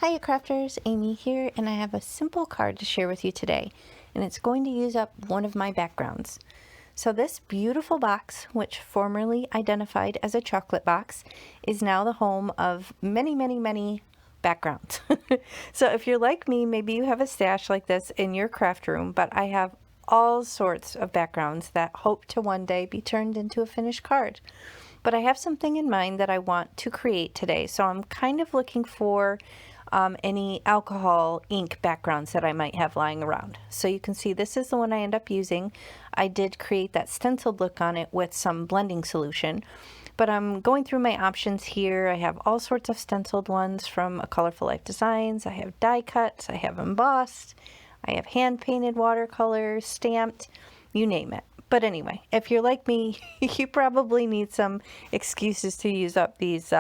Hiya crafters, Amy here, and I have a simple card to share with you today, and it's going to use up one of my backgrounds. So this beautiful box, which formerly identified as a chocolate box, is now the home of many backgrounds. So if you're like me, maybe you have a stash like this in your craft room, but I have all sorts of backgrounds that hope to one day be turned into a finished card. But I have something in mind that I want to create today, so I'm kind of looking for any alcohol ink backgrounds that I might have lying around. So you can see this is the one I end up using. I did create that stenciled look on it with some blending solution, but I'm going through my options here. I have all sorts of stenciled ones from A Colorful Life Designs. I have die cuts, I have embossed, I have hand painted watercolors, stamped, you name it. But anyway, if you're like me, you probably need some excuses to use up these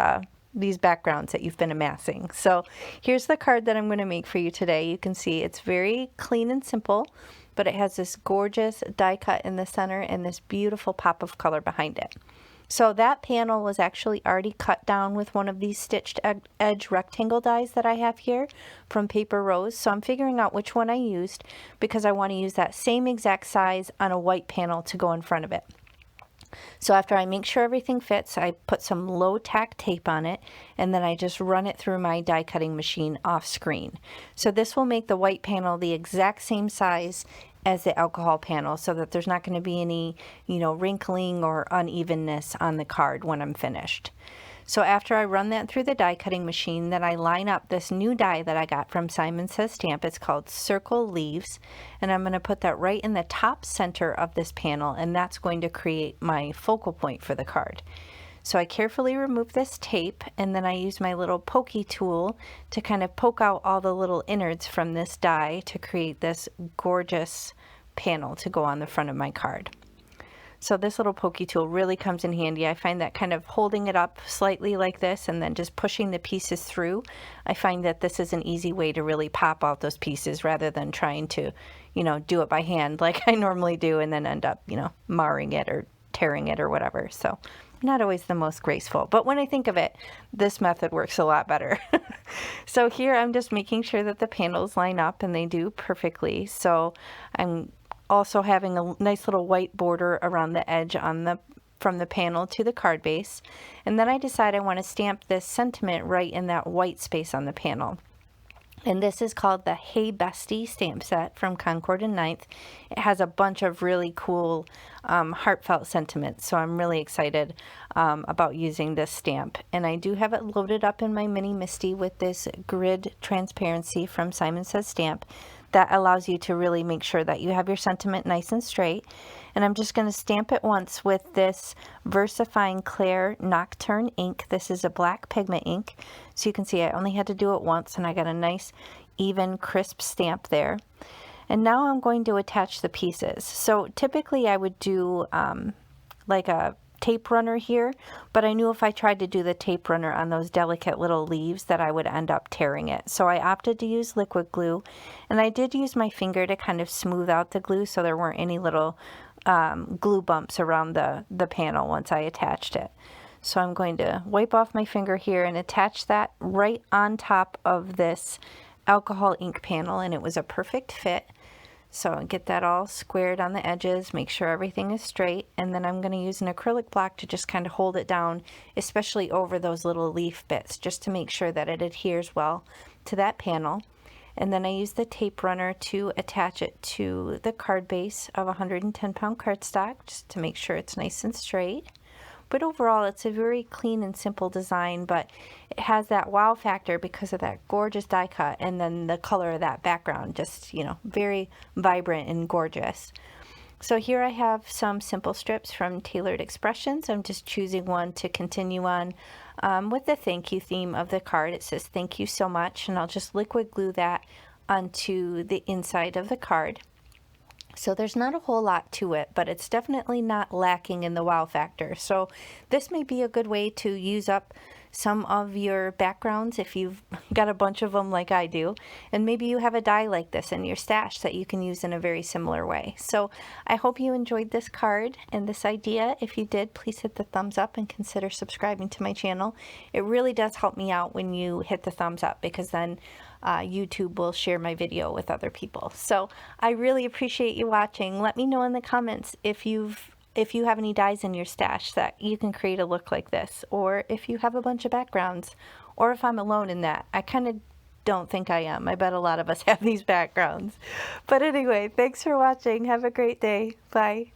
backgrounds that you've been amassing. So here's the card that I'm going to make for you today. You can see it's very clean and simple, but it has this gorgeous die cut in the center and this beautiful pop of color behind it. So that panel was actually already cut down with one of these stitched edge rectangle dies that I have here from Paper Rose. So I'm figuring out which one I used because I want to use that same exact size on a white panel to go in front of it. So after I make sure everything fits, I put some low tack tape on it, and then I just run it through my die cutting machine off screen. So this will make the white panel the exact same size as the alcohol panel so that there's not going to be any, wrinkling or unevenness on the card when I'm finished. So after I run that through the die cutting machine, then I line up this new die that I got from Simon Says Stamp. It's called Circle Leaves, and I'm going to put that right in the top center of this panel, and that's going to create my focal point for the card. So I carefully remove this tape, and then I use my little pokey tool to kind of poke out all the little innards from this die to create this gorgeous panel to go on the front of my card. So this little pokey tool really comes in handy. I find that kind of holding it up slightly like this and then just pushing the pieces through, I find that this is an easy way to really pop out those pieces rather than trying to, do it by hand like I normally do and then end up, marring it or tearing it or whatever. So not always the most graceful, but when I think of it, this method works a lot better. So here I'm just making sure that the panels line up, and they do perfectly. So I'm also having a nice little white border around the edge from the panel to the card base. And then I decide I want to stamp this sentiment right in that white space on the panel. And this is called the Hey Bestie stamp set from Concord and Ninth. It has a bunch of really cool heartfelt sentiments, so I'm really excited about using this stamp. And I do have it loaded up in my Mini Misty with this grid transparency from Simon Says Stamp that allows you to really make sure that you have your sentiment nice and straight. And I'm just going to stamp it once with this VersaFine Clair Nocturne ink. This is a black pigment ink. So you can see I only had to do it once, and I got a nice, even, crisp stamp there. And now I'm going to attach the pieces. So typically I would do like a tape runner here, but I knew if I tried to do the tape runner on those delicate little leaves that I would end up tearing it. So I opted to use liquid glue, and I did use my finger to kind of smooth out the glue so there weren't any little glue bumps around the panel once I attached it. So I'm going to wipe off my finger here and attach that right on top of this alcohol ink panel, and it was a perfect fit. So get that all squared on the edges, make sure everything is straight, and then I'm going to use an acrylic block to just kind of hold it down, especially over those little leaf bits, just to make sure that it adheres well to that panel. And then I use the tape runner to attach it to the card base of 110-pound cardstock, just to make sure it's nice and straight. But overall, it's a very clean and simple design, but it has that wow factor because of that gorgeous die cut and then the color of that background, just, very vibrant and gorgeous. So here I have some simple strips from Tailored Expressions. I'm just choosing one to continue on with the thank you theme of the card. It says thank you so much, and I'll just liquid glue that onto the inside of the card. So there's not a whole lot to it, but it's definitely not lacking in the wow factor. So this may be a good way to use up some of your backgrounds if you've got a bunch of them like I do, and maybe you have a die like this in your stash that you can use in a very similar way. So I hope you enjoyed this card and this idea. If you did, please hit the thumbs up and consider subscribing to my channel. It really does help me out when you hit the thumbs up, because then YouTube will share my video with other people. So I really appreciate you watching. Let me know in the comments if you have any dies in your stash that you can create a look like this, or if you have a bunch of backgrounds, or if I'm alone in that. I kind of don't think I am. I bet a lot of us have these backgrounds. But anyway, thanks for watching. Have a great day. Bye.